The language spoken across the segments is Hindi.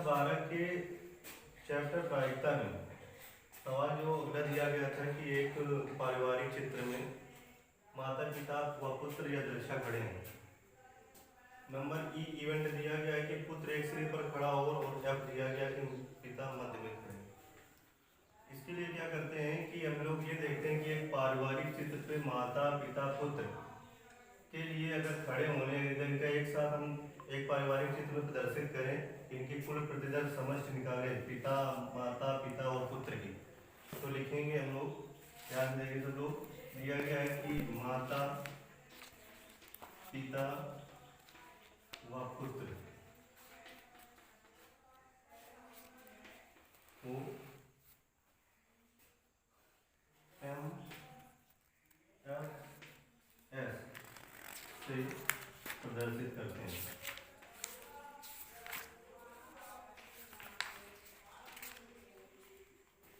12 के चैप्टर प्रायिकता में सवाल जो अगला दिया गया था कि एक पारिवारिक चित्र में माता पिता व पुत्र या दृश्य खड़े हैं। नंबर ई इवेंट दिया गया है कि पुत्र एक सिरे पर खड़ा हो और एफ दिया गया कि पिता मध्य में खड़े। इसके लिए क्या करते हैं कि हम लोग ये देखते हैं कि एक पारिवारिक चित्र पे माता पिता पुत्र के लिए अगर खड़े होने इनका एक साथ हम एक पारिवारिक चित्र में प्रदर्शित करें, इनकी कुल प्रतिदर्श समष्टि निकालें पिता माता पिता और पुत्र की, तो लिखेंगे हम लोग, ध्यान देंगे तो लोग दिया गया है कि माता पिता व पुत्र को एम एफ एस से प्रदर्शित करते हैं।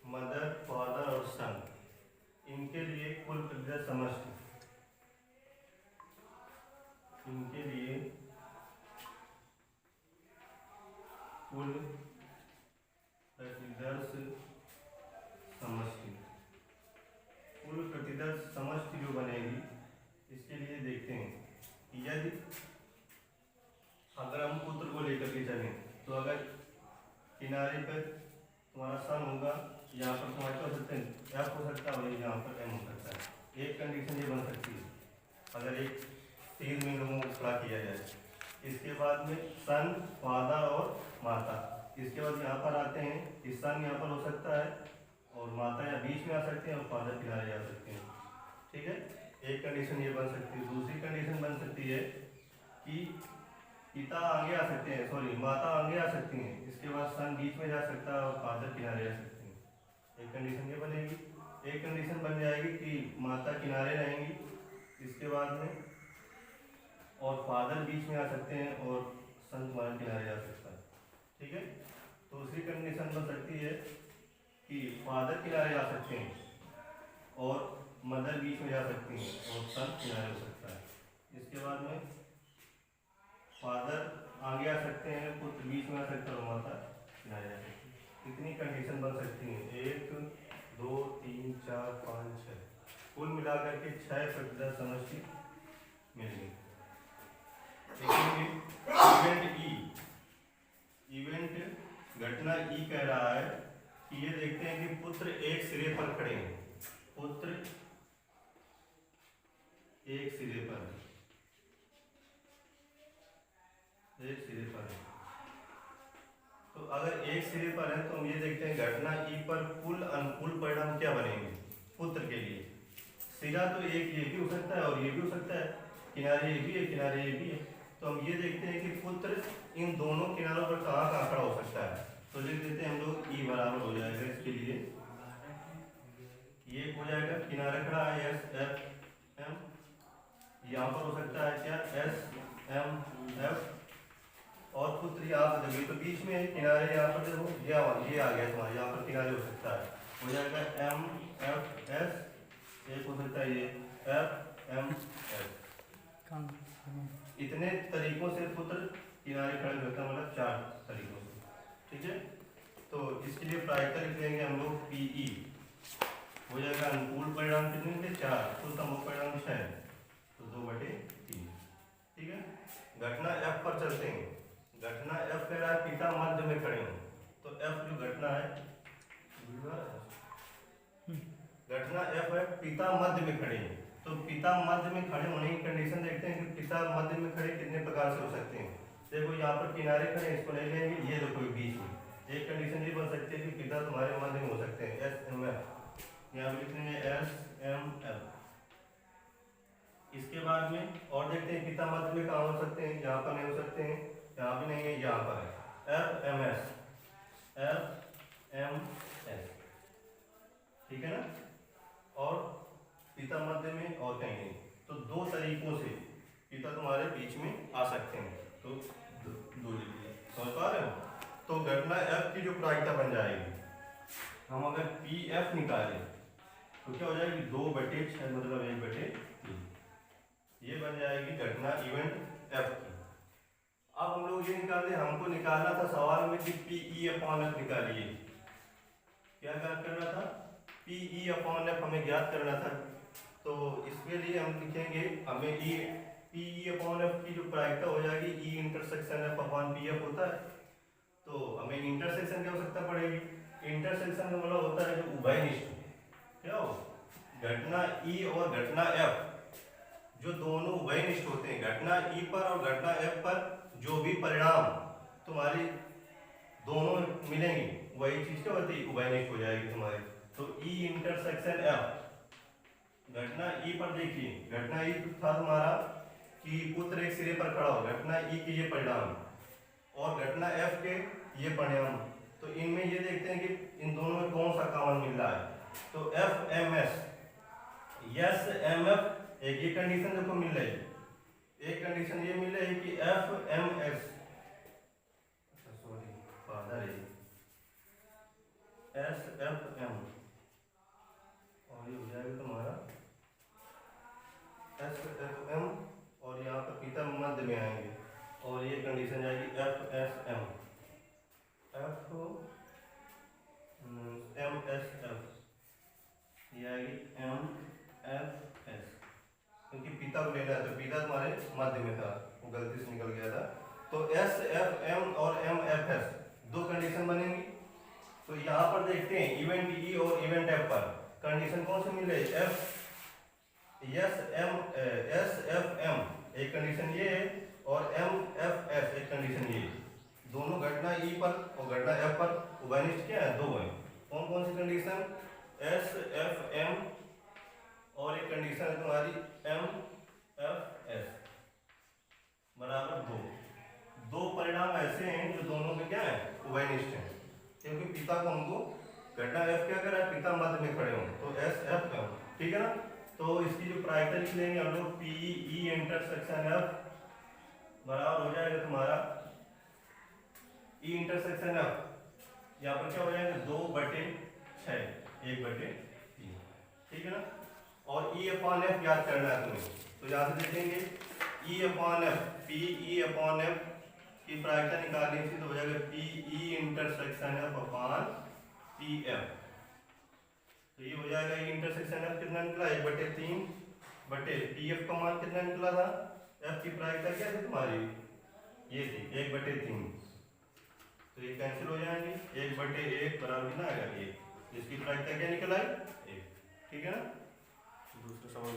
मदर फादर और सन, इनके लिए कुल प्रतिदर्श समष्टि, इनके लिए कुल प्रतिदर्श समष्टि, कुल प्रतिदर्श समष्टि जो बनेगी, इसके लिए देखते हैं कि यदि अगर हम पुत्र को लेकर के चलें तो अगर किनारे पर तुम्हारा सन होगा, यहाँ पर तुम्हारे क्या हो सकते हैं एफ हो सकता है और यहाँ पर एम हो सकता है। एक कंडीशन ये बन सकती है अगर एक तीन में लोगों को खड़ा किया जाए। इसके बाद में सन फादर और माता, इसके बाद यहाँ पर आते हैं कि सन यहाँ पर हो सकता है और माता या बीच में आ सकते हैं और फादर किनारे आ सकते हैं। ठीक है, एक कंडीशन ये बन सकती है। दूसरी कंडीशन बन सकती है कि पिता आगे आ सकते हैं, सॉरी माता आगे आ सकती हैं, इसके बाद सन बीच में जा सकता है और फादर किनारे आ सकते हैं। एक कंडीशन ये बनेगी। एक कंडीशन बन जाएगी कि माता किनारे रहेंगी, इसके बाद में और फादर बीच में आ सकते हैं और सन तुम्हारे किनारे जा सकता है। ठीक है, दूसरी कंडीशन बन सकती है कि फादर किनारे जा सकते हैं और मदर बीच में जा सकती हैं और सन किनारे हो सकता है। इसके बाद में फादर आगे आ सकते हैं, पुत्र बीच में आ सकता है और माता किनारे जा सकती है। कितनी कंडीशन बन सकती हैं? 1 2 3 4 5 6, कुल मिलाकर के 6 प्रतिदर्श समष्टि मिलेंगे। इवेंट ई, इवेंट घटना ई कह रहा है कि ये देखते हैं कि पुत्र एक सिरे पर खड़े हैं, पुत्र एक सिरे पर है, एक सिरे पर है। तो अगर एक सिरे पर है तो हम ये देखते हैं घटना ई पर कुल अनुकूल परिणाम क्या बनेंगे पुत्र के लिए। सिरा तो एक ये भी हो सकता है और ये भी हो सकता है, किनारे ये भी है किनारे ये भी है। तो हम ये देखते हैं कि पुत्र इन दोनों किनारों पर कहाँ कहाँ खड़ा हो सकता है। तो लिख देते हैं हम लोग ई बराबर हो जाएगा इसके लिए, ये हो जाएगा किनारे खड़ा है एस एफ एम, यहाँ पर हो सकता है क्या एस एम एफ, और पुत्र यहाँ पर जगह तो बीच में किनारे यहाँ पर देखो ये आ गया तुम्हारे, यहाँ पर किनारे हो सकता है, हो जाएगा एम एफ एस, एक हो सकता है ये एफ एम एस। इतने तरीकों से पुत्र किनारे खड़े होता है, मतलब 4 तरीकों से। ठीक है, तो इसके लिए प्रायिकता लिख देंगे हम लोग पीई, हो जाएगा अनुकूल परिणाम कितने थे 4, कुल संभव परिणाम 6, तो 2/3। ठीक है, घटना एफ पर चलते हैं। घटना एफ कह रहा है पिता मध्य में खड़े हो, तो एफ जो घटना है, घटना एफ है पिता मध्य में खड़े हैं। तो पिता मध्य में खड़े होने की कंडीशन देखते हैं कि पिता मध्य में खड़े कितने प्रकार से हो सकते हैं। देखो यहाँ पर किनारे खड़े, इसको नहीं लेंगे, ये देखो बीच में। एक कंडीशन ये बन सकती है कि पिता तुम्हारे मध्य में हो सकते हैं, एस एम एफ, यहाँ पे लिखेंगे एस एम एफ। इसके बाद में और देखते हैं पिता मध्य में कहाँ हो सकते हैं, यहाँ पर नहीं हो सकते हैं, यहाँ भी नहीं है, यहाँ पर है F M S, F M S. ठीक है ना, और पिता मध्य में और कहीं नहीं। तो 2 तरीकों से पिता तुम्हारे बीच में आ सकते हैं, तो 2 लिखिए, समझ पा रहे हो। तो घटना एफ की जो प्रायिकता बन जाएगी, हम अगर पी एफ निकालें तो क्या हो जाएगी 2/6 मतलब 1/3, ये बन जाएगी घटना इवेंट एफ की। अब हम लोग लोग ये निकाले, हमको निकालना था सवाल में कि PE/F निकालिए। क्या ज्ञात करना था? PE/F हमें ज्ञात करना था। तो इसके लिए हम लिखेंगे, हमें PE/F की जो प्रायिकता हो जाएगी E इंटरसेक्शन F/PF होता है। तो हमें इंटरसेक्शन की आवश्यकता पड़ेगी। इंटरसेक्शन का मतलब होता है जो उभयनिष्ठ, क्या हो, घटना E और घटना F जो दोनों उभयनिष्ठ होते हैं, घटना E पर और घटना F पर जो भी परिणाम तुम्हारी दोनों मिलेंगे वही चीज क्या होती है, उभयनिष्ठ हो जाएगी तुम्हारी। तो E इंटरसेक्शन F, घटना E पर देखिए, घटना E था तुम्हारा कि पुत्र एक सिरे पर खड़ा हो, घटना E के ये परिणाम और घटना F के ये परिणाम। तो इनमें ये देखते हैं कि इन दोनों में कौन सा कॉमन मिल रहा है। तो FMS, यस MF, एक ये कंडीशन देखो मिल रही है, एक कंडीशन ये मिल रही है कि FMS, सॉरी फादर है, SFM, और ये हो जाएगा तुम्हारा SFM, और यहाँ पर पिता मध्य में आएंगे और ये कंडीशन जाएगी FSM, MSF, ये आएगी MFS, क्योंकि पिता को लेना है तो पिता तुम्हारे मध्य में था, वो गलती से निकल गया था। तो SFM और MFS दो कंडीशन बनेंगी। तो यहाँ पर देखते हैं इवेंट E और इवेंट F पर कंडीशन कौन सी मिल रही है, SFM एक कंडीशन ये है और MFS एक कंडीशन ये है। दोनों घटना E पर और घटना F पर उभयनिष्ठ क्या है, दो है। कौन कौन सी कंडीशन, SFM और एक कंडीशन है तुम्हारी MFS बराबर दो। दो परिणाम ऐसे हैं जो दोनों में क्या है, उभयनिष्ठ हैं, क्योंकि पिता को हमको घटना F क्या कर रहा है, पिता मध्य में खड़े हों, तो SFM, ठीक है ना। तो इसकी जो प्रायिकता लिख लेंगे हम लोग, PE इंटरसेक्शन F बराबर हो जाएगा तुम्हारा E इंटरसेक्शन F, यहाँ पर क्या हो जाएगा 2/6, 1/3, ठीक है ना। और E/F याद करना है तुम्हें, तो यहाँ से देखेंगे E/F, PE/F की प्रायिकता निकालनी थी तो हो जाएगा PE इंटरसेक्शन F/PF। तो ये हो जाएगा E इंटरसेक्शन F कितना निकला, 1/3 बटे PF का मान कितना निकला था, F की प्रायिकता क्या थी तुम्हारी, ये थी 1/3, तो ये कैंसिल हो जाएंगे, 1/1 बराबर कितना आएगा 1, जिसकी प्रायिकता क्या निकला है 1, ठीक है ना। दूसरा सवाल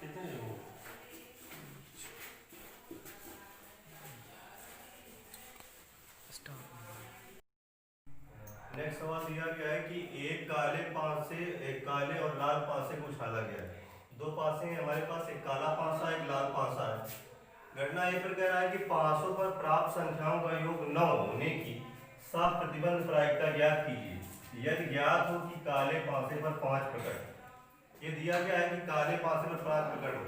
कितने हो, नेक्स्ट सवाल दिया गया है कि एक काले और लाल पासे को उछाला गया है। दो पासे हैं हमारे पास, एक काला पासा एक लाल पासा है। घटना ये पर कह रहा है कि पासों पर प्राप्त संख्याओं का योग 9 होने की साफ प्रतिबंध प्रायिकता ज्ञात कीजिए। यदि ज्ञात हो कि काले पासे पर 5 प्रकट, ये दिया गया है कि काले पासे पर 5 प्रकट हो,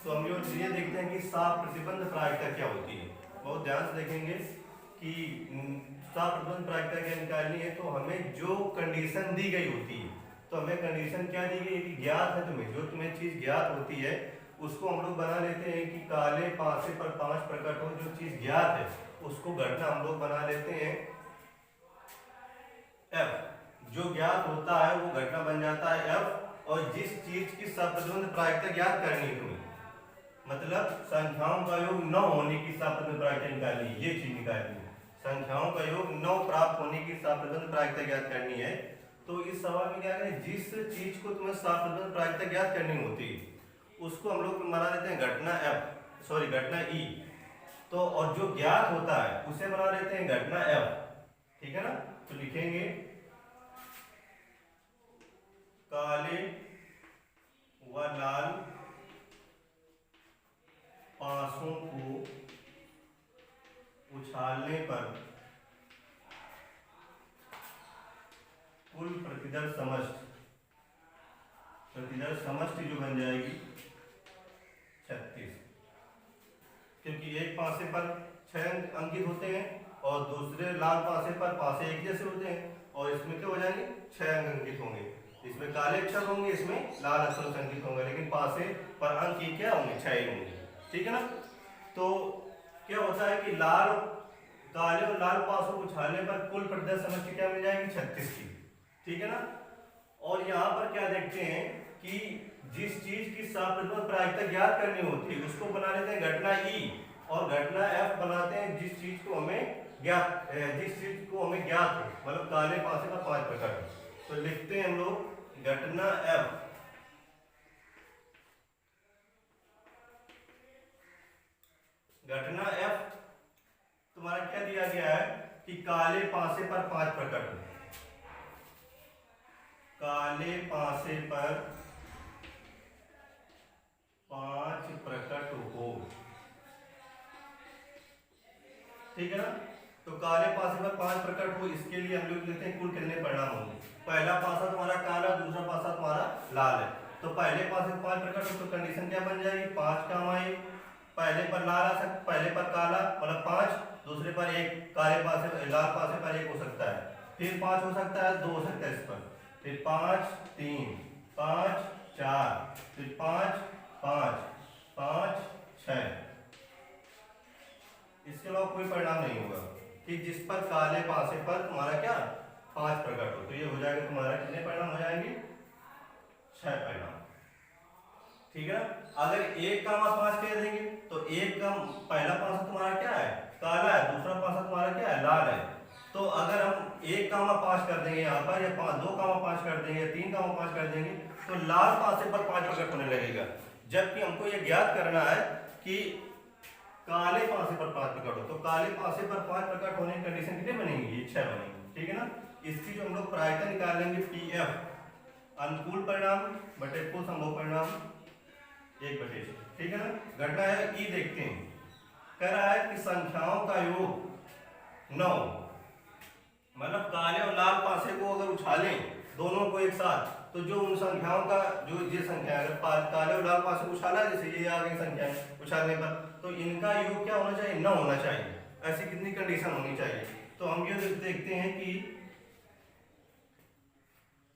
तो हम ये देखते हैं कि साफ प्रतिबंध प्रायिकता क्या होती है। बहुत ध्यान से देखेंगे कि साफ प्रतिबंध प्रायिकता क्या निकालनी है, तो हमें जो कंडीशन दी गई होती है, तो हमें कंडीशन क्या दी गई है कि ज्ञात है, तुम्हें जो तुम्हें चीज ज्ञात होती है उसको हम लोग बना लेते हैं कि काले पासे पर 5 प्रकट हो। जो चीज ज्ञात है उसको घटना हम लोग बना लेते हैं F, जो ज्ञात होता है वो घटना बन जाता है F। और जिस चीज की सप्रतिबंध प्रायिकता ज्ञात करनी है तुम्हें, मतलब संख्याओं का योग 9 होने की सप्रतिबंध प्रायिकता निकालनी है, ये चीज निकालनी है, संख्याओं का योग 9 प्राप्त होने की सप्रतिबंध प्रायिकता ज्ञात करनी है। तो इस सवाल में क्या है, जिस चीज को तुम्हें सप्रतिबंध प्रायिकता ज्ञात करनी होती है उसको हम लोग बना देते हैं घटना E। तो और जो ज्ञात होता है उसे बना लेते हैं घटना F, ठीक है ना। तो लिखेंगे काले व लाल पासों को उछालने पर कुल प्रतिदर्श समष्टि जो बन जाएगी 36, क्योंकि एक पासे पर 6 अंक अंकित होते हैं और दूसरे लाल पासे पर पासे एक जैसे होते हैं, और इसमें क्या हो जाएंगे 6 अंक अंकित होंगे। इसमें काले अक्षर होंगे, इसमें लाल अक्षर से अंकित होंगे, लेकिन पासे पर अंक ही क्या होंगे 6 ही होंगे। ठीक है ना। तो क्या होता है कि लाल काले और लाल पासों को छालने पर कुल प्रतिशत समष्टि क्या मिल जाएगी 36 की। ठीक है ना। और यहाँ पर क्या देखते हैं कि जिस चीज की सापेक्षता प्रायिकता ज्ञात करनी होती है उसको बना लेते हैं घटना ई, और घटना एफ बनाते हैं जिस चीज को हमें ज्ञात हो, मतलब काले पासे का 5 प्रकार। तो लिखते हैं हम लोग घटना एफ, घटना एफ तुम्हारा क्या दिया गया है कि काले पासे पर 5 प्रकट हो, काले पासे पर 5 प्रकट हो। ठीक है ना। तो काले पासे पर 5 प्रकट हो, इसके लिए हम लोग लिखते हैं कुल कितने परिणाम होंगे। पहला पासा तुम्हारा काला, दूसरा पासा तुम्हारा लाल है। तो पहले पासे 5 प्रकट हो तो कंडीशन क्या बन जाएगी 5 का माई, पहले पर लाल आ सकता, पहले पर काला मतलब 5, दूसरे पर एक, काले पासे लाल पासे पर 1 हो सकता है, फिर 5 हो सकता है, 2 हो सकता है इस पर, फिर 5 3 5 4, फिर 5 5 5 6। इसके अलावा कोई परिणाम नहीं होगा कि जिस पर काले पासे पर तुम्हारा क्या 5 प्रकट हो। तो ये हो जाएगा तुम्हारा कितने परिणाम हो जाएंगे 6 परिणाम। ठीक है। अगर 1,5 कह देंगे तो पहला पासा तुम्हारा क्या है काला है, दूसरा पासा तुम्हारा क्या है लाल है। तो अगर हम 1,5 कर देंगे यहाँ पर, या 2,5 कर देंगे, या 3,5 कर देंगे, तो लाल पासे पर 5 प्रकट होने लगेगा। जबकि हमको ये ज्ञात करना है कि काले पासे पर 5 प्रकट हो। तो काले पासे पर 5 प्रकट होने की कंडीशन कितने बनेंगी 6 बनेंगी। ठीक है ना। इसकी जो हम लोग प्रायिकता निकाल लेंगे पीएफ अनुकूल परिणाम बटे कुल संभव परिणाम 1/6। ठीक है ना। घटना है ई देखते हैं, कह रहा है कि संख्याओं का योग 9, मतलब काले और लाल पासे को अगर उछालें दोनों को एक साथ, तो जो उन संख्याओं का जो ये संख्या अगर काले और लाल पासे को उछाला, जैसे ये आ गई संख्या उछालने पर, तो इनका योग क्या होना चाहिए 9 होना चाहिए। ऐसी कितनी कंडीशन होनी चाहिए। तो हम ये देखते हैं कि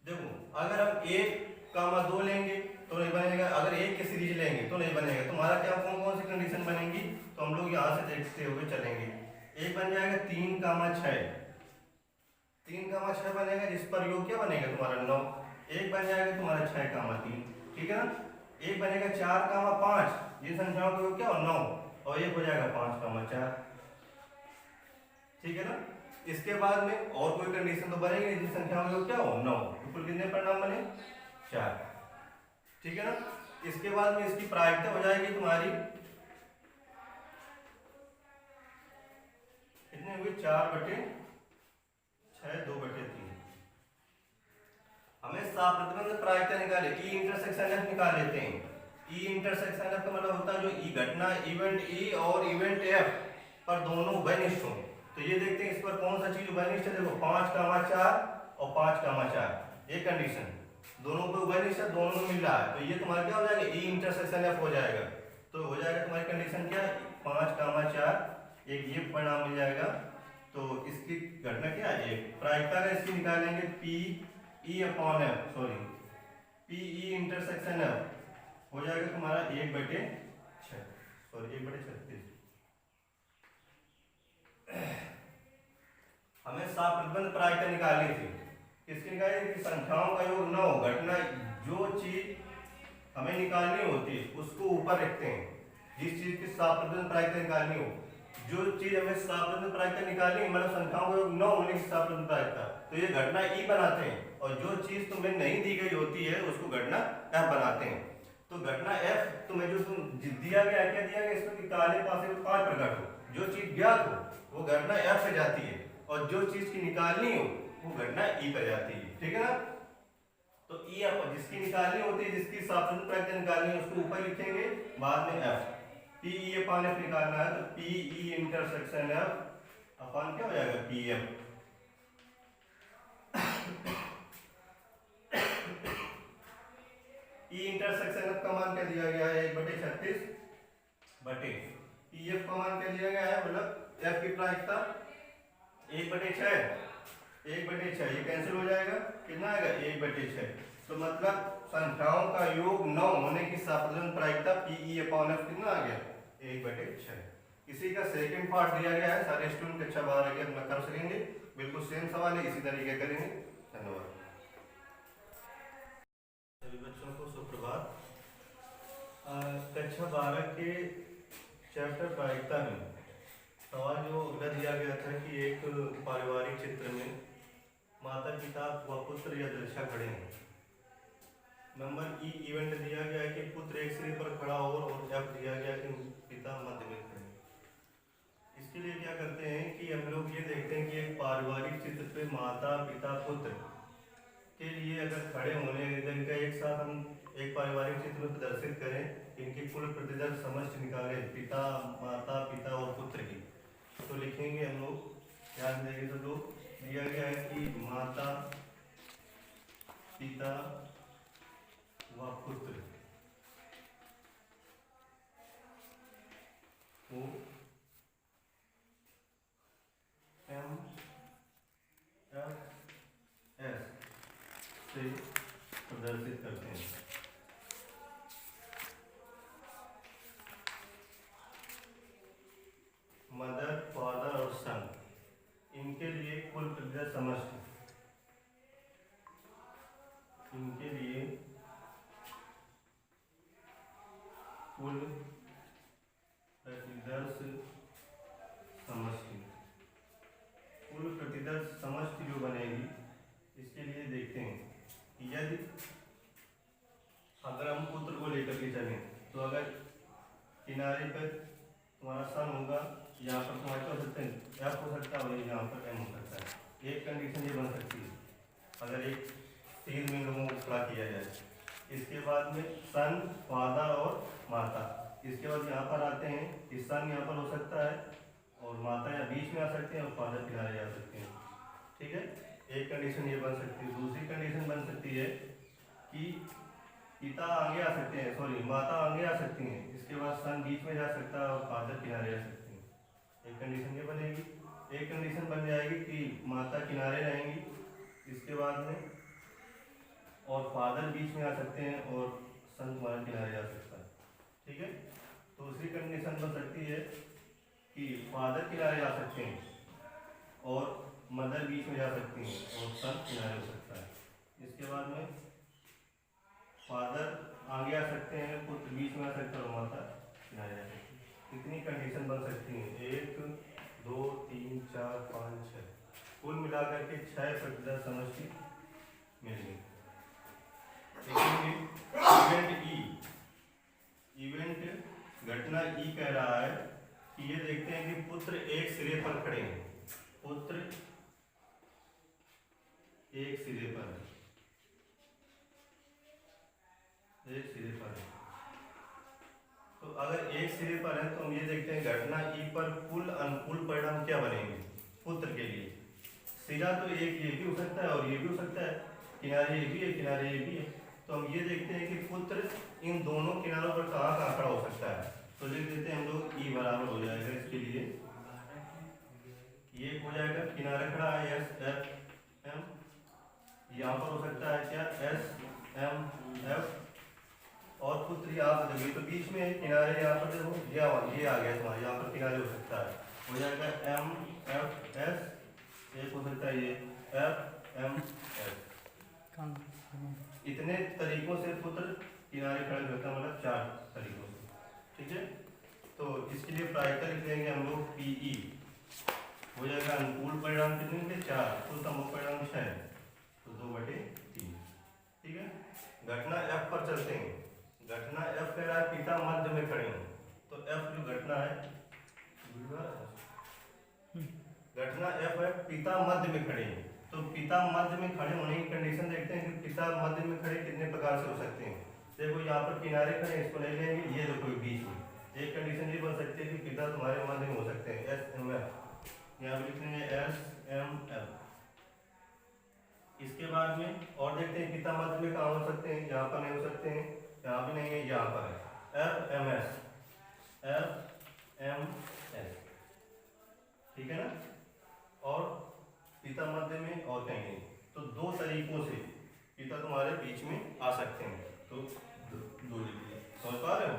देखो अगर हम 1,2 लेंगे तो नहीं बनेगा, अगर 1 की सीरीज लेंगे तो नहीं बनेगा। तुम्हारा क्या कौन कौन सी कंडीशन बनेगी, तो हम लोग यहाँ से देखते हुए चलेंगे। एक बन जाएगा 3,6, 3,6 बनेगा, जिस पर योग क्या बनेगा तुम्हारा 9। एक बन जाएगा तुम्हारा 6,3। ठीक है ना। एक बनेगा 4,5, ये संख्याओं का योग क्या हो 9, और एक हो जाएगा 5,4। ठीक है ना। इसके बाद में और कोई कंडीशन तो बनेगी जिस संख्या में योग क्या हो 9, तो कुल कितने परिणाम बने 4। ठीक है ना। इसके बाद में इसकी प्रायिकता हो जाएगी तुम्हारी कितने हुए 4/6 2/3। हमें साप्रतिबंध प्रायिकता निकाले, ई इंटरसेक्शन एफ निकाल लेते हैं। ई इंटरसेक्शन एफ का मतलब होता है जो ई घटना इवेंट ई और इवेंट एफ पर दोनों उभयनिष्ठ हो। तो ये देखते हैं इस पर कौन सा चीज उभयनिष्ठ है। देखो 5,4 और 5,4, एक कंडीशन दोनों को उभयनिष्ठ है, दोनों में मिल रहा है, तो ये तुम्हारा क्या हो जाएगा ई इंटरसेक्शन एफ हो जाएगा। तो हो जाएगा तुम्हारी कंडीशन क्या 5,4, एक ये परिणाम मिल जाएगा। तो इसकी घटना क्या है प्रायिकता का इसकी निकालेंगे P E upon F, sorry P E intersection F हो जाएगा तुम्हारा 1/6, सॉरी 1/36। हमें साप्रतिबंध प्रायिकता निकालनी थी, किसकी निकाली थी संख्याओं का योग 9। घटना जो चीज हमें निकालनी होती है उसको ऊपर रखते हैं, जिस चीज की साप्रतिबंध प्रायिकता निकालनी हो, जो चीज हमें साप्रतिबंध प्रायिकता निकालनी मतलब संख्याओं का योग 9 होने की साप्रतिबंध प्रायिकता, तो ये घटना ई बनाते हैं, और जो चीज तुम्हें नहीं दी गई होती है उसको घटना एफ बनाते हैं। तो घटना एफ तुम्हें जो दिया गया क्या दिया गया इसको कि काले पासे 5 प्रकट हो, जो चीज ज्ञात हो वो घटना एफ पे जाती है, और जो चीज की निकालनी हो वो घटना ई पे जाती है। ठीक है ना। तो ई जिसकी निकालनी होती है, जिसकी साप्रतिबंध प्रायिकता निकालनी है उसको ऊपर लिखेंगे, बाद में F P E upon F निकालना है, तो P E intersection F upon क्या हो जाएगा P F. E intersection F का मान क्या दिया गया है 1/36 बटे पी एफ का मान क्या दिया गया है, मतलब एफ की प्रायिकता 1/6, 1/6 ये कैंसिल हो जाएगा, कितना आएगा 1/6। तो मतलब संख्याओं का योग 9 होने की सापेक्ष प्रायिकता PE/F कितना आ गया 1/6। इसी का सेकंड पार्ट दिया गया है, सारे स्टूडेंट कक्षा 12 के अपना कर सकेंगे, बिल्कुल सेम सवाल है, इसी तरीके करेंगे। धन्यवाद सभी बच्चों को सुप्रभात। कक्षा 12 के चैप्टर प्रायिकता में सवाल जो अगला दिया गया था कि एक पारिवारिक चित्र में माता पिता व पुत्र या दृश्य खड़े हैं। नंबर ई इवेंट दिया गया है कि पुत्र एक सिरे पर खड़ा हो और एफ दिया गया कि पिता मध्य में खड़े। इसके लिए क्या करते हैं कि हम लोग ये देखते हैं कि एक पारिवारिक चित्र पे माता पिता पुत्र के लिए अगर खड़े होने इनका एक साथ हम एक पारिवारिक चित्र में प्रदर्शित करें, इनकी कुल प्रतिदर्श समष्टि निकालें पिता माता पिता और पुत्र की, तो लिखेंगे हम लोग, ध्यान देंगे तो लोग दिया गया है कि माता पिता व पुत्र को MFS से प्रदर्शित करते हैं। मदर फादर और सन, इनके लिए कुल प्रतिदर्श समष्टि, इनके लिए कुल प्रतिदर्श समष्टि, कुल प्रतिदर्श समष्टि जो बनेगी, इसके लिए देखते हैं कि यदि अगर हम पुत्र को लेकर के चलें तो अगर किनारे पर तुम्हारा सन होगा, यहाँ पर तुम्हारे क्या हो सकते हैं एफ हो सकता है और यहाँ पर एम हो सकता है। एक कंडीशन ये बन सकती है अगर एक 3 में लोगों को खड़ा किया जाए। इसके बाद में सन फादर और माता, इसके बाद यहाँ पर आते हैं कि सन यहाँ पर हो सकता है और माता या बीच में आ सकते हैं और फादर किनारे आ सकते हैं। ठीक है, एक कंडीशन ये बन सकती है। दूसरी कंडीशन बन सकती है कि पिता आगे आ सकते हैं, सॉरी माता आगे आ सकती हैं, इसके बाद सन बीच में जा सकता है और फादर किनारे आ सकते हैं। एक कंडीशन ये बनेगी। एक कंडीशन बन जाएगी कि माता किनारे रहेंगी, इसके बाद में और फादर बीच में आ सकते हैं और सन तुम्हारे किनारे आ सकता है। ठीक है, दूसरी कंडीशन बन सकती है कि फादर किनारे आ सकते हैं और मदर बीच में जा सकती हैं और सन किनारे हो सकता है। इसके बाद में फादर आगे आ सकते हैं, पुत्र बीच में आ सकता है और माता किनारे आ सकती है। कितनी कंडीशन बन सकती हैं 1 2 3 4 5 6, कुल मिलाकर के 6 प्रतिदर्श समष्टि मिलेंगे। इवेंट ई, इवेंट घटना ई कह रहा है कि ये देखते हैं कि पुत्र एक सिरे पर खड़े हैं, पुत्र एक सिरे पर है, एक सिरे पर है। तो अगर एक सिरे पर है तो हम ये देखते हैं घटना ई पर कुल अनुकूल परिणाम क्या बनेंगे पुत्र के लिए। सिरा तो एक ये भी हो सकता है और ये भी हो सकता है, किनारे ये भी है किनारे ये भी है, तो हम ये देखते हैं कि पुत्र इन दोनों किनारों पर कहाँ कहाँ खड़ा हो सकता है। तो लिख देते हैं हम लोग ई बराबर हो जाएगा इसके लिए, ये हो जाएगा किनारे खड़ा है एस एफ एम, यहाँ पर हो सकता है क्या एस एम एफ, और पुत्र यहाँ पर जगह तो बीच में किनारे यहाँ पर देखो ये आ गया तुम्हारा, यहाँ पर किनारे हो सकता है, हो जाएगा एम एफ एस, एक हो सकता है ये एफ एम एस। इतने तरीकों से पुत्र किनारे खड़े होता है, मतलब 4 तरीकों से। ठीक है, तो इसके लिए प्रायिकता लिख देंगे हम लोग पीई, हो जाएगा अनुकूल परिणाम कितने के 4, कुल संभव परिणाम 6, तो 2/3। ठीक है, घटना एफ पर चलते हैं। घटना एफ कह रहा है पिता मध्य में खड़े हो, तो एफ जो घटना है, घटना एफ है पिता मध्य में खड़े हैं, तो पिता मध्य में खड़े होने की कंडीशन देखते हैं कि पिता मध्य में खड़े कितने प्रकार से हो सकते हैं। देखो यहाँ पर किनारे खड़े, इसको नहीं लेंगे, ये देखो बीच में। एक कंडीशन ये बन सकती है कि पिता तुम्हारे मध्य में हो सकते हैं, एस एम एफ, यहाँ पर लिखेंगे एस एम एफ। इसके बाद में और देखते हैं पिता मध्य में कहाँ हो सकते हैं, यहाँ पर नहीं हो सकते हैं, यहाँ भी नहीं है, यहाँ पर है F M S, F M S. ठीक है ना, और पिता मध्य में और कहीं नहीं। तो दो तरीकों से पिता तुम्हारे बीच में आ सकते हैं। तो दो लिखिए, समझ पा रहे हो?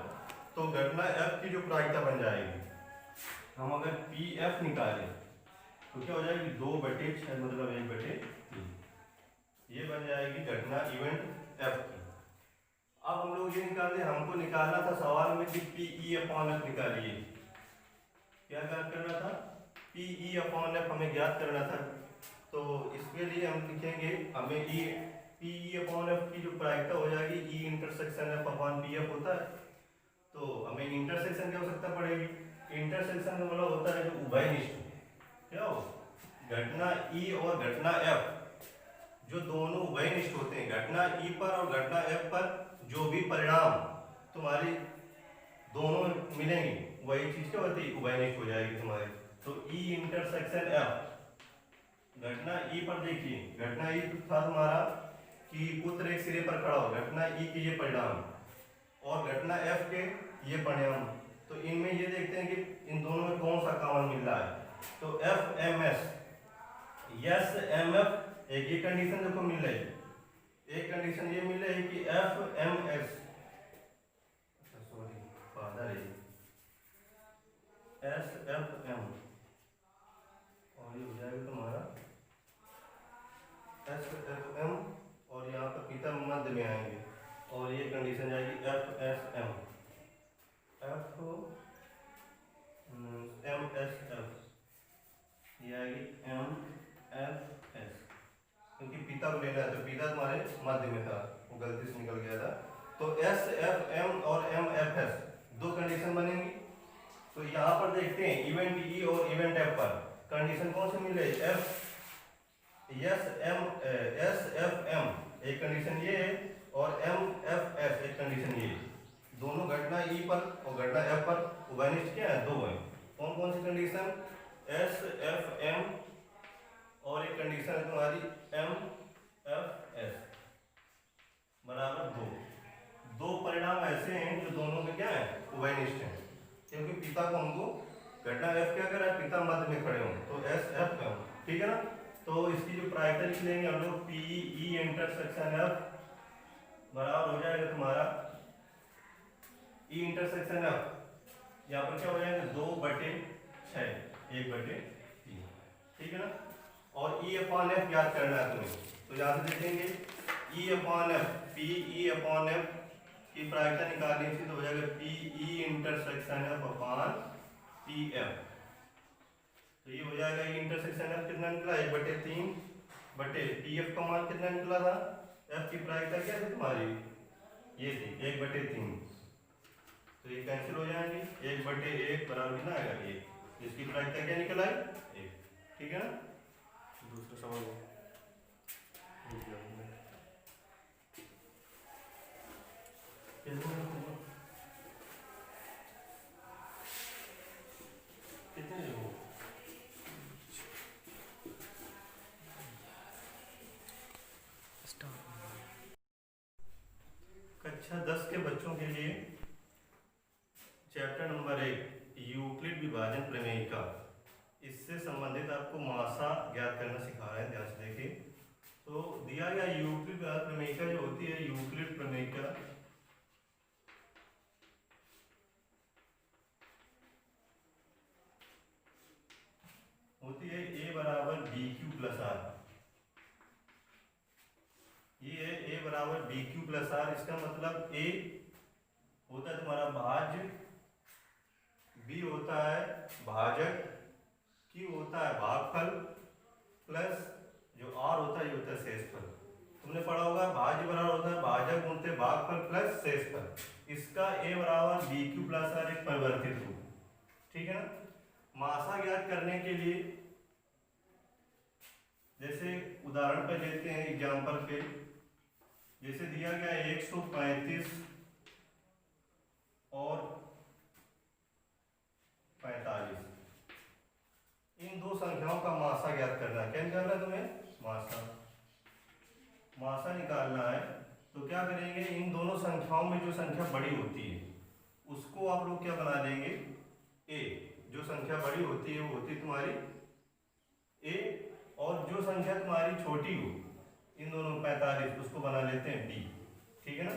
तो घटना F की जो प्रायिकता बन जाएगी, हम अगर PF निकालें तो क्या हो जाएगी 2/6 मतलब 1/3, ये बन जाएगी घटना इवेंट F की। अब हम लोग ये निकालते, हमको निकालना था सवाल में कि PE/F निकालिए। क्या ज्ञात करना था? PE/F हमें ज्ञात करना था। तो इसके लिए हम लिखेंगे, हमें PE/F की जो प्रायिकता हो जाएगी E इंटरसेक्शन F/PF होता है। तो हमें इंटरसेक्शन की आवश्यकता पड़ेगी। इंटरसेक्शन का मतलब होता है जो उभयनिष्ठ, क्या हो, घटना E और घटना F जो दोनों उभयनिष्ठ होते हैं, घटना E पर और घटना F पर जो भी परिणाम तुम्हारी दोनों मिलेंगे वही चीज क्या होती है, उभयनिष्ठ हो जाएगी तुम्हारी। तो E इंटरसेक्शन F घटना E पर देखिए, घटना E था तुम्हारा कि पुत्र एक सिरे पर खड़ा हो, घटना E के ये परिणाम और घटना F के ये परिणाम। तो इनमें ये देखते हैं कि इन दोनों में कौन सा कॉमन मिल रहा है। तो FMS SMF एक ये कंडीशन देखो मिल रही है, एक कंडीशन ये मिल रही है कि FMS सॉरी फादर है SFM और ये हो जाएगा तुम्हारा SFM और यहाँ पर पिता मध्य में आएंगे और ये कंडीशन जाएगी FSM MSF ये आएगी MFS, क्योंकि पिता को लेना है तो पिता तुम्हारे मध्य में था, वो गलती से निकल गया था। तो SFM और MFS दो कंडीशन बनेंगी। तो यहाँ पर देखते हैं इवेंट E और इवेंट F पर कंडीशन कौन से मिल रही है, SFM एक कंडीशन ये है और MFS एक कंडीशन ये है। दोनों घटना E पर और घटना F पर उभयनिष्ठ क्या है, दो है। कौन कौन सी कंडीशन, SFM और एक कंडीशन है तुम्हारी MFS बराबर दो। दो परिणाम ऐसे हैं जो दोनों में क्या है, उभयनिष्ठ हैं, क्योंकि पिता को हमको घटना F क्या कर रहा है, पिता मध्य में खड़े हों, तो SFM, ठीक है ना। तो इसकी जो प्रायिकता लिख लेंगे हम लोग PE इंटरसेक्शन F बराबर हो जाएगा तुम्हारा E इंटरसेक्शन F, यहाँ पर क्या हो जाएगा 2/6 1/3, ठीक है ना। और E/F याद करना है तुम्हें, तो यहाँ से देखेंगे E/F PE/F की प्रायिकता निकालनी थी तो हो जाएगा PE इंटरसेक्शन F/PF। तो ये हो जाएगा E इंटरसेक्शन F कितना निकला 1/3 बटे PF का मान कितना निकला था, F की प्रायिकता क्या थी तुम्हारी, ये थी 1/3। तो ये कैंसिल हो जाएंगे, 1/1 बराबर कितना आएगा 1, इसकी प्रायिकता क्या निकल आई 1, ठीक है ना। दूसरा सवाल कितने हो, कक्षा 10 के बच्चों के लिए चैप्टर नंबर 1 यूक्लिड विभाजन प्रमेयिका, इससे संबंधित आपको मासा ज्ञात करना सिखा रहे हैं, ध्यान से देखिए। तो दिया गया यूक्लिड विभाजन प्रमेयिका जो होती है, यूक्लिड प्रमेयिका होती है A बराबर BQ प्लस R, ये है A बराबर BQ प्लस R। इसका मतलब A होता है तुम्हारा भाज्य, B होता है भाजक, Q होता है भागफल, प्लस जो R होता है ये होता है शेषफल। तुमने पढ़ा होगा भाज्य बराबर होता है भाजक गुणित भागफल प्लस शेषफल। इसका A बराबर BQ प्लस R एक परिवर्तित रूप, ठीक है ना। मासा ज्ञात करने के लिए जैसे उदाहरण पे लेते हैं, एग्जाम्पल पे जैसे दिया गया 135 और 45, इन दो संख्याओं का मासा ज्ञात करना है। क्या निकालना है तुम्हें, मासा निकालना है। तो क्या करेंगे, इन दोनों संख्याओं में जो संख्या बड़ी होती है उसको आप लोग क्या बना देंगे A, जो संख्या बड़ी होती है वो होती है तुम्हारी A और जो संख्या तुम्हारी छोटी हो इन दोनों 45 उसको बना लेते हैं डी, ठीक है ना।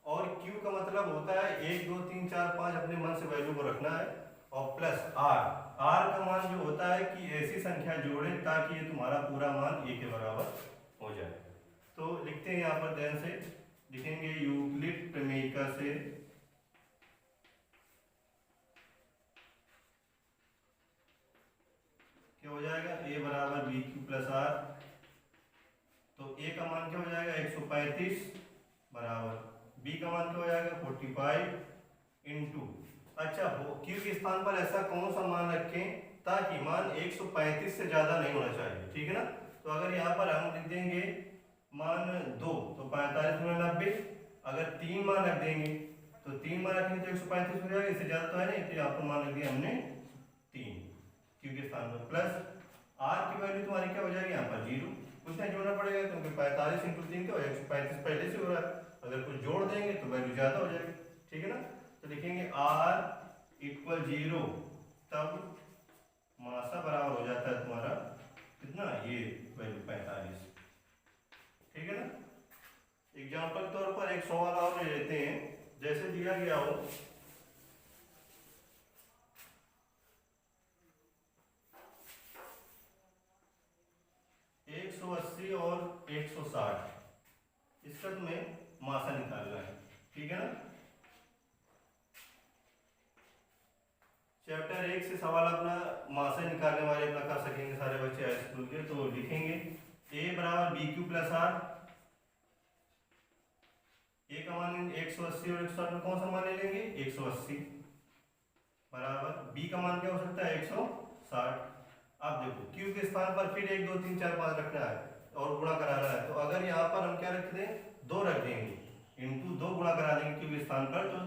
और क्यू का मतलब होता है 1 2 3 4 5 अपने मन से वैल्यू को रखना है, और प्लस आर, आर का मान जो होता है कि ऐसी संख्या जोड़े ताकि ये तुम्हारा पूरा मान ए के बराबर हो जाए। तो लिखते हैं यहाँ पर ध्यान से लिखेंगे, यूक्लिड प्रमेयिका से क्या हो जाएगा, ए बराबर बी क्यू प्लस आर। तो ए का मान क्या हो जाएगा 135 बराबर बी का मान क्या हो जाएगा 45 इंटू, अच्छा हो क्यू के स्थान पर ऐसा कौन सा मान रखें ताकि मान 135 से ज्यादा नहीं होना चाहिए, ठीक है ना। तो अगर यहाँ पर हम लिख देंगे मान 2 तो 45 गुणा 90, अगर 3 मान रख देंगे तो 3 मान रखेंगे तो 135 हो जाएगा, इससे ज्यादा तो है नहीं, तो यहाँ पर मान रख दिया हमने 3 क्यू के स्थान पर। प्लस आर की वैल्यू तुम्हारी क्या हो जाएगी यहाँ पर 0, कुछ नहीं जोड़ना पड़ेगा क्योंकि 45 इंटू 3 तो 135 पहले से हो रहा है, अगर कुछ जोड़ देंगे तो वैल्यू ज्यादा हो जाएगी, ठीक है ना। तो लिखेंगे आर इक्वल 0, तब मासा बराबर हो जाता है तुम्हारा कितना, ये वैल्यू 45, ठीक है ना। एग्जाम्पल तौर पर एक सवाल और ले लेते हैं, जैसे दिया गया हो 180 और 160, इसका तुम्हें मासा निकालना है, ठीक है ना। चैप्टर 1 से सवाल अपना मासा निकालने वाले अपना कर सकेंगे सारे बच्चे हाई स्कूल के। तो लिखेंगे ए बराबर बी क्यू प्लस आर, ए का मान 180 और 160 में कौन सा मान ले लेंगे 180 बराबर बी का मान क्या हो सकता है 160। अब देखो क्यू के स्थान पर फिर 1 2 3 4 5 रखना है और गुणा कराना है, तो अगर यहाँ पर हम क्या रख दें 2 रख देंगे इंटू 2 गुणा करा देंगे क्यू के स्थान पर, तो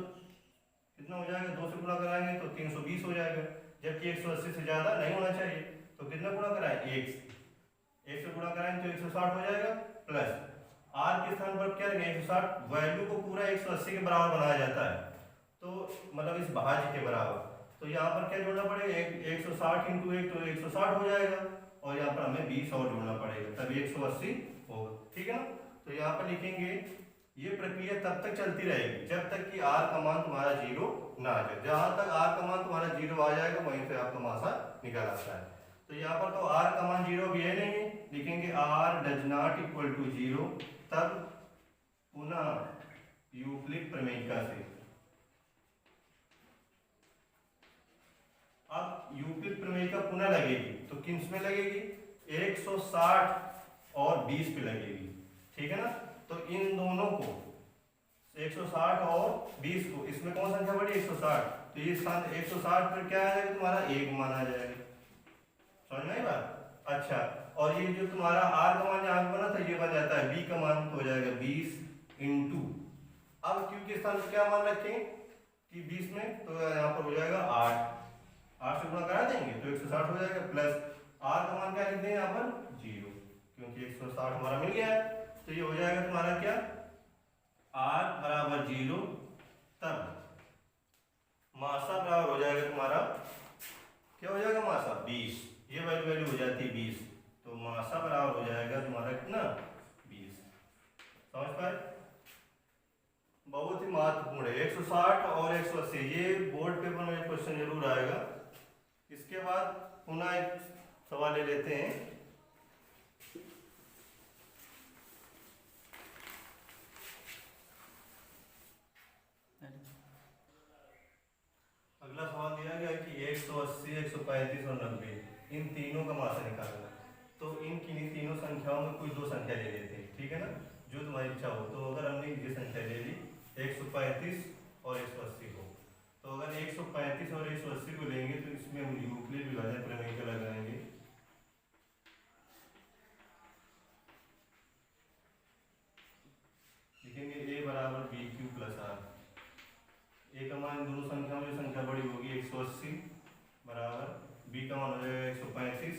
कितना हो जाएगा 2 से गुणा कराएंगे तो 320 हो जाएगा, जबकि 180 से ज्यादा नहीं होना चाहिए, तो कितना गुणा कराएं 1 से गुणा कराएंगे तो 160 हो जाएगा। प्लस आर के स्थान पर क्या रखेंगे 160, वैल्यू को पूरा 180 के बराबर बनाया जाता है, तो मतलब इस भाज्य के बराबर, तो यहाँ पर क्या जोड़ना पड़ेगा 160 इंटू 1 तो 160 हो जाएगा, और यहाँ पर हमें 20 और जोड़ना पड़ेगा तभी 180 होगा, ठीक है ना। तो यहाँ पर लिखेंगे ये प्रक्रिया तब तक चलती रहेगी जब तक कि आर का मान तुम्हारा 0 ना आ जाए, जहां तक आर का मान तुम्हारा 0 आ जाएगा वहीं से आपका मासा निकल आता है। तो यहाँ पर तो आर का मान 0 भी है नहीं, लिखेंगे R does not equal to 0, तब पुनः यूक्लिड प्रमेयिका से, अब यूक्लिड प्रमेयिका पुनः लगेगी तो किस में लगेगी 160 और 20 पे लगेगी, ठीक है ना। तो इन दोनों को 160 और 20 को, इसमें कौन संख्या बड़ी 160, तो ये स्थान 160 पर क्या आ जाएगा तुम्हारा 1 मान आ जाएगा, समझ में आई बात। अच्छा, और ये जो तुम्हारा आर का मान यहाँ बना था ये बन जाता है बी का मान, तो हो जाएगा 20 इंटू, अब क्यू के स्थान पर क्या मान रखें कि 20 में, तो यहाँ पर हो जाएगा 8 से गुणा करा देंगे तो 160 हो जाएगा, प्लस आर का मान क्या लिख देंगे यहाँ पर 0, क्योंकि 160 हमारा मिल गया है, तो ये हो जाएगा तुम्हारा क्या आर बराबर 0, तब मासा बराबर हो जाएगा तुम्हारा क्या हो जाएगा मासा 20, ये वैल्यू हो जाती है 20, तो मासा बराबर हो जाएगा तुम्हारा कितना 20, समझ पाए। बहुत ही महत्वपूर्ण है 160 और 180, ये बोर्ड पेपर में क्वेश्चन जरूर आएगा। इसके बाद पुनः एक सवाल ले लेते हैं, अगला सवाल दिया गया कि 180 135 और 90 इन तीनों का मासा निकालना, तो इन तीनों संख्याओं में कोई 2 संख्या ले लेते हैं, ठीक है ना, जो तुम्हारी इच्छा हो। तो अगर हमने ये संख्या ले ली 135 और 180 को, तो अगर 135 और 180 को लेंगे तो इसमें हम यूक्लिड विभाजन प्रमेय लगाएंगे, लिखेंगे a बराबर बी क्यू प्लस आर, ए का मान दोनों संख्याओं में संख्या बड़ी होगी 180 बराबर बी का मान हो जाएगा 135,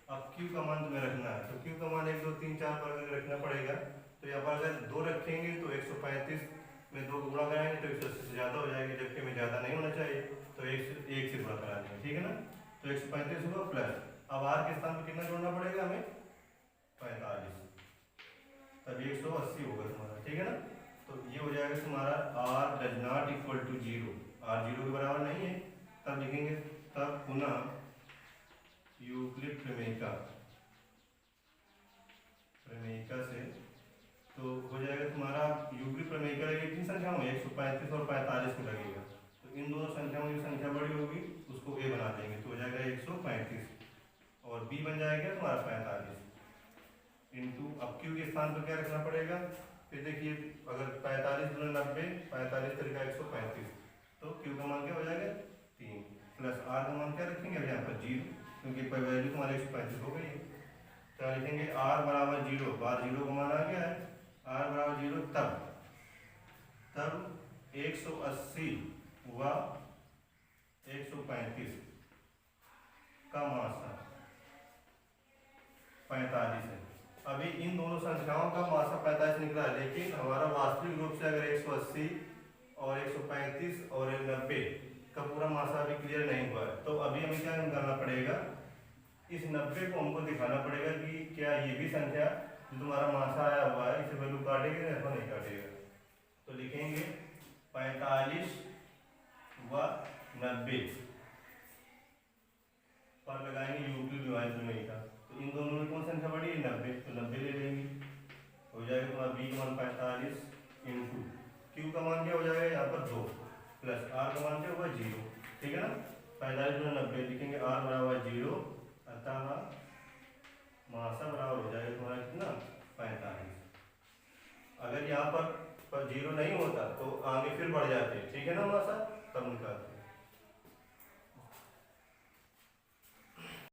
अब क्यू का मान तुम्हें रखना है, तो क्यू का मान 1 2 3 4 पर रखना पड़ेगा, तो यहाँ पर अगर 2 रखेंगे तो 135 में 2 को गुणा कराएंगे तो 180 से ज़्यादा हो जाएगी, जबकि में ज़्यादा नहीं होना चाहिए, तो 1 से गुणा करा देंगे, ठीक है ना। तो 135 होगा प्लस अब आर के स्थान पर कितना जोड़ना पड़ेगा हमें, 45, तब 180 होगा तुम्हारा, ठीक है ना। तो ये हो जाएगा तुम्हारा R does not equal to 0, R 0 के बराबर नहीं है, तब लिखेंगे, तब पुनः यूक्लिड प्रमेयिका से, तो हो जाएगा तुम्हारा यूक्लिड प्रमेयिका लगेगी कितनी संख्याओं में, 135 और 45 में लगेगा। तो इन दोनों संख्याओं की संख्या बड़ी होगी उसको ए बना देंगे, तो हो जाएगा 135 और बी बन जाएगा तुम्हारा 45 इंटू, अब क्यू के स्थान पर क्या रखना पड़ेगा, फिर देखिए अगर 45 गुना 90, 45 तरीका 135, तो क्यू का मान क्या हो जाएगा 3, प्लस आर का मान क्या रखेंगे अब यहाँ पर 0, क्योंकि वैल्यू तुम्हारी 135 हो गई है। तो लिखेंगे आर बराबर 0, बार 0 का मान आ गया है, आर बराबर 0 तब 180 हुआ 135 का मासा 45 है। अभी इन दोनों संख्याओं का मासा 45 निकला है, लेकिन हमारा वास्तविक रूप से अगर 180 और 135 और 90 का पूरा मासा अभी क्लियर नहीं हुआ है, तो अभी हमें क्या निकालना पड़ेगा, इस 90 को हमको दिखाना पड़ेगा कि क्या ये भी संख्या जो तुम्हारा मासा आया हुआ है इसे वैल्यू काटेगा या नहीं काटेगा। तो लिखेंगे 45 व 90 पर लगाएंगे यूक्लिड विभाजन प्रमेयिका, तो इन दोनों में कौन संख्या बड़ी है 90, तो 90 ले लेंगे, हो जाएगा तुम्हारा बी का मान 45 इंटू क्यू का मान क्या हो जाएगा यहाँ पर 2, प्लस आर का मान क्या होगा 0, ठीक है ना। 45 गुना 90 लिखेंगे आर बराबर 0, अतः मासा बराबर हो जाएगा तुम्हारा कितना 45। अगर यहाँ पर 0 नहीं होता तो आगे फिर बढ़ जाते, ठीक है ना मासा, तब निकालते।